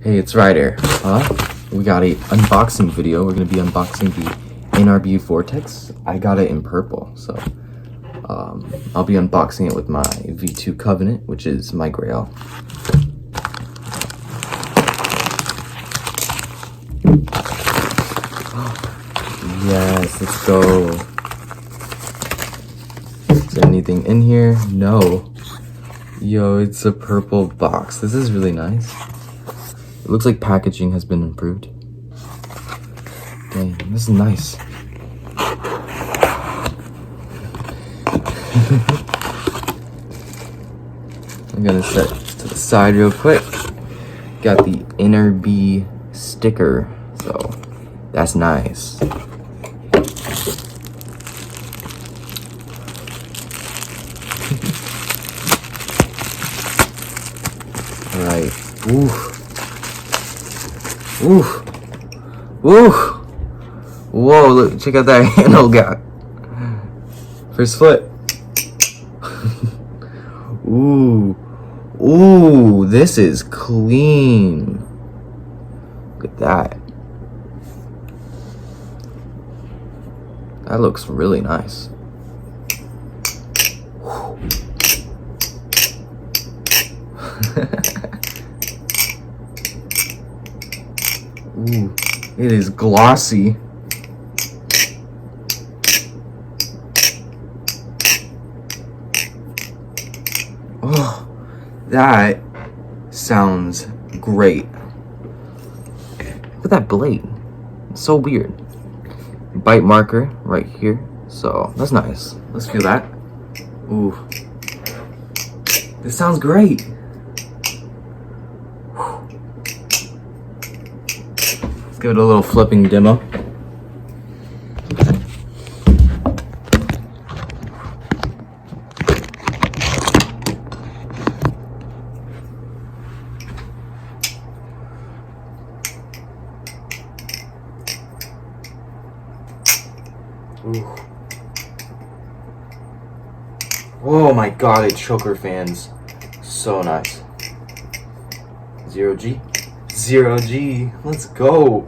Hey, it's Ryder. We got a unboxing video. We're gonna be unboxing the NRB Vortex. I got it in purple, so I'll be unboxing it with my V2 Covenant, which is my grail. Yes, let's go. Is there anything in here? No. Yo, it's a purple box. This is really nice. It looks like packaging has been improved. Dang, this is nice. I'm gonna set this to the side real quick. Got the NRB sticker, so that's nice. Alright. Ooh. Ooh. Ooh. Whoa, look, check out that handle gap. First foot. Ooh. Ooh, this is clean. Look at that. That looks really nice. Ooh, it is glossy. Oh, that sounds great. Look at that blade. It's so weird. Bite marker right here. So that's nice. Let's feel that. Ooh. This sounds great. Let's give it a little flipping demo. Ooh. Oh my god, it choker fans. So nice. 0G. 0G. Let's go.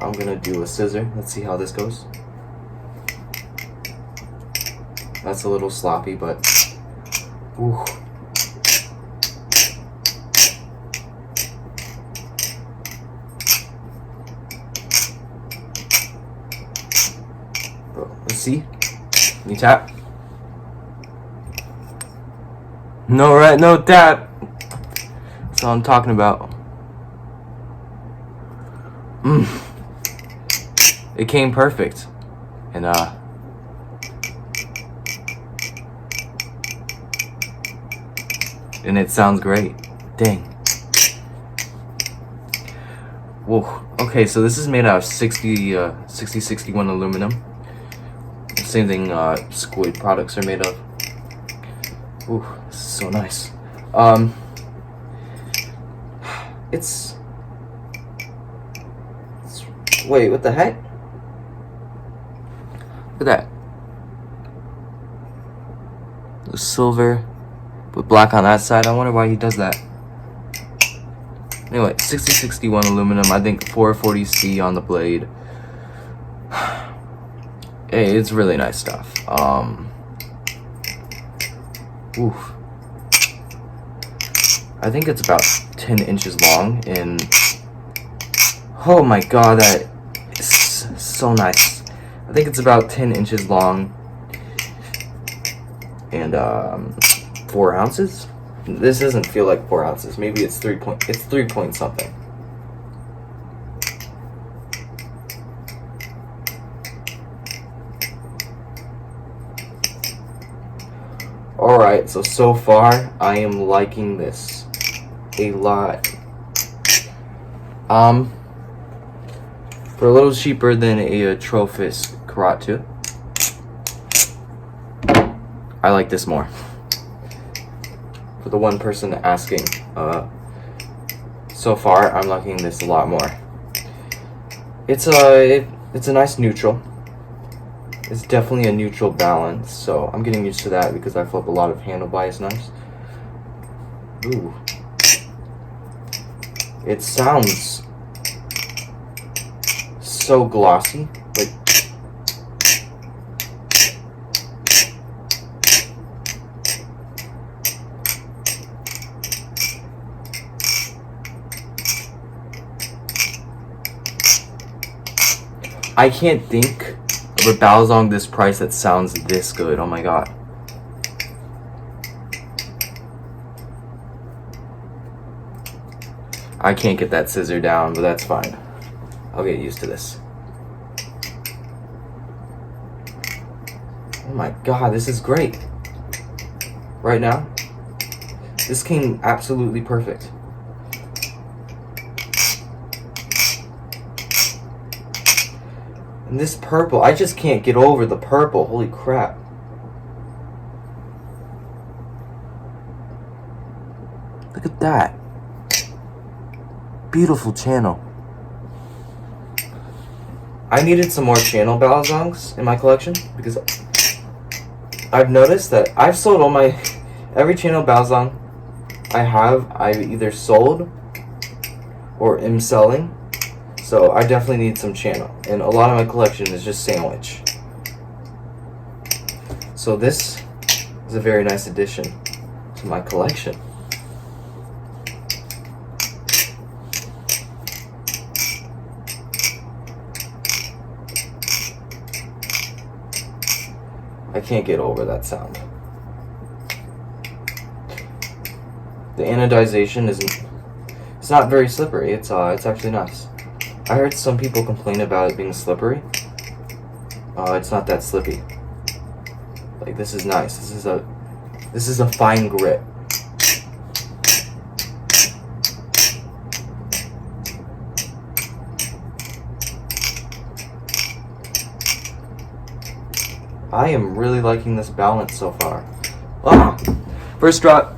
I'm gonna do a scissor. Let's see how this goes. That's a little sloppy, but ooh. Let's see. Can you tap? No, right? No tap. That's all I'm talking about. It came perfect, and it sounds great. Dang. Whoa. Okay, so this is made out of 6061 aluminum. Same thing squid products are made of. Ooh, this is so nice. It's wait, what the heck? Look at that. The silver with black on that side. I wonder why he does that. Anyway, 6061 aluminum. I think 440C on the blade. Hey, it's really nice stuff. Oof. I think it's about 10 inches long, and oh my god, that is so nice. I think it's about 10 inches long and 4 ounces. This doesn't feel like 4 ounces. Maybe it's 3 point something. Alright, so far I am liking this a lot. For a little cheaper than a Trophis Karat 2, I like this more. For the one person asking, so far I'm liking this a lot more. It's a nice neutral. It's definitely a neutral balance, so I'm getting used to that because I flip a lot of handle bias knives. Ooh, It sounds so glossy. Like, I can't think of a Balisong this price that sounds this good. Oh my god. I can't get that scissor down, but that's fine. I'll get used to this. Oh my god, this is great. Right now, this came absolutely perfect. And this purple, I just can't get over the purple. Holy crap. Look at that. Beautiful channel. I needed some more channel Balisongs in my collection because I've noticed that I've sold all my every channel Balisong I've either sold or am selling. So I definitely need some channel, and a lot of my collection is just sandwich. So this is a very nice addition to my collection. I can't get over that sound. The anodization it's not very slippery. It's actually nice. I heard some people complain about it being slippery. It's not that slippy. Like, this is nice. This is a fine grip. I am really liking this balance so far. Ah, first drop.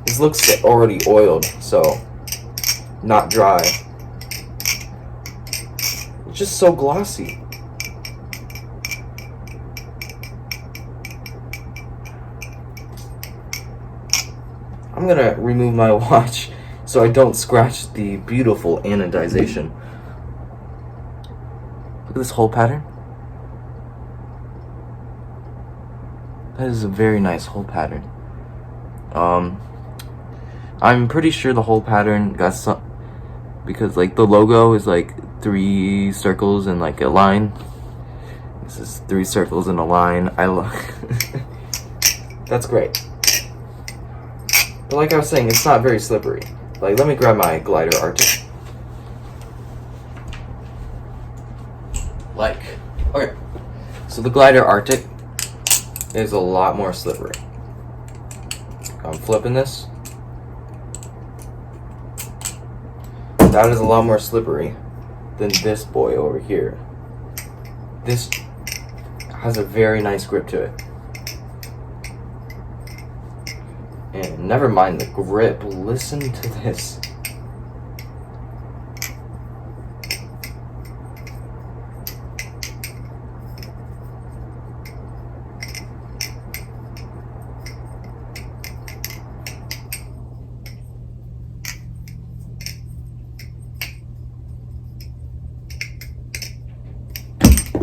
This looks already oiled, so not dry. It's just so glossy. I'm gonna remove my watch so I don't scratch the beautiful anodization. Look at this hole pattern. That is a very nice hole pattern. I'm pretty sure the whole pattern got some, because like the logo is like 3 circles and like a line. This is 3 circles and a line. That's great. But like I was saying, it's not very slippery. Like, let me grab my glider Arctic. Okay. So the glider Arctic is a lot more slippery. I'm flipping this. That is a lot more slippery than this boy over here. This has a very nice grip to it. And never mind the grip, listen to this.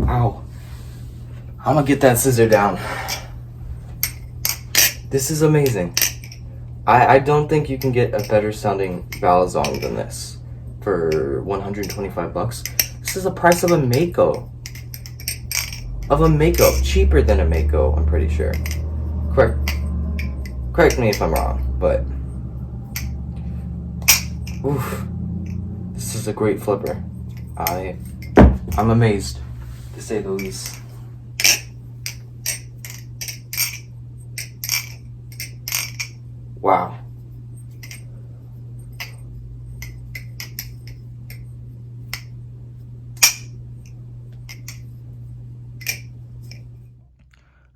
Ow. I'm gonna get that scissor down. This is amazing. I don't think you can get a better sounding Balisong than this for 125 bucks. This is the price of a Mako. Cheaper than a Mako, I'm pretty sure. Correct me if I'm wrong, but oof. This is a great flipper. I'm amazed, to say the least. Wow.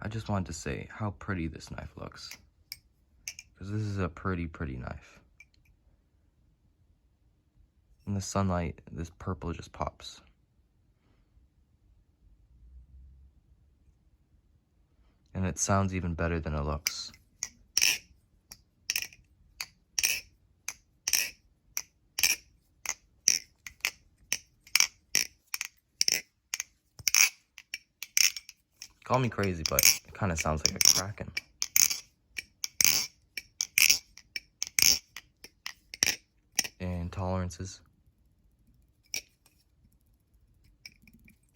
I just wanted to say how pretty this knife looks, because this is a pretty knife. In the sunlight, this purple just pops. And it sounds even better than it looks. Call me crazy, but it kind of sounds like a kraken. And tolerances.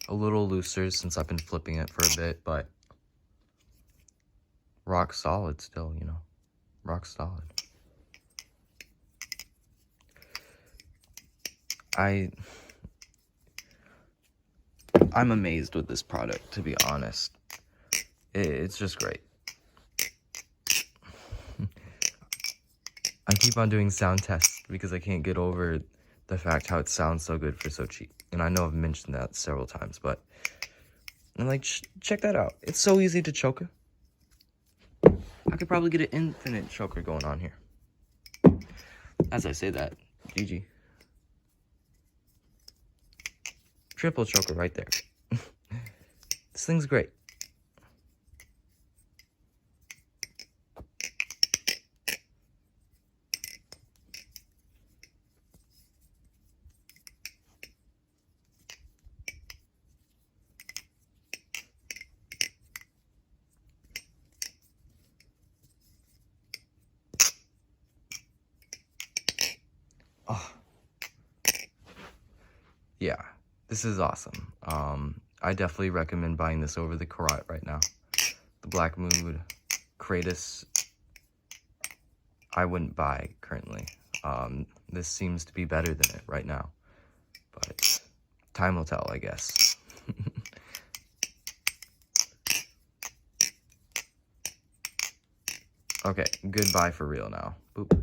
A little looser since I've been flipping it for a bit, but rock solid still, you know. Rock solid. I'm amazed with this product, to be honest. It's just great. I keep on doing sound tests because I can't get over the fact how it sounds so good for so cheap. And I know I've mentioned that several times, but I'm like, check that out. It's so easy to choker. I could probably get an infinite choker going on here. As I say that, GG. Triple choker right there. This thing's great. Oh. Yeah, this is awesome. I definitely recommend buying this over the Karat right now. The Black Mood, Kratos, I wouldn't buy currently. This seems to be better than it right now. But time will tell, I guess. Okay, goodbye for real now. Boop.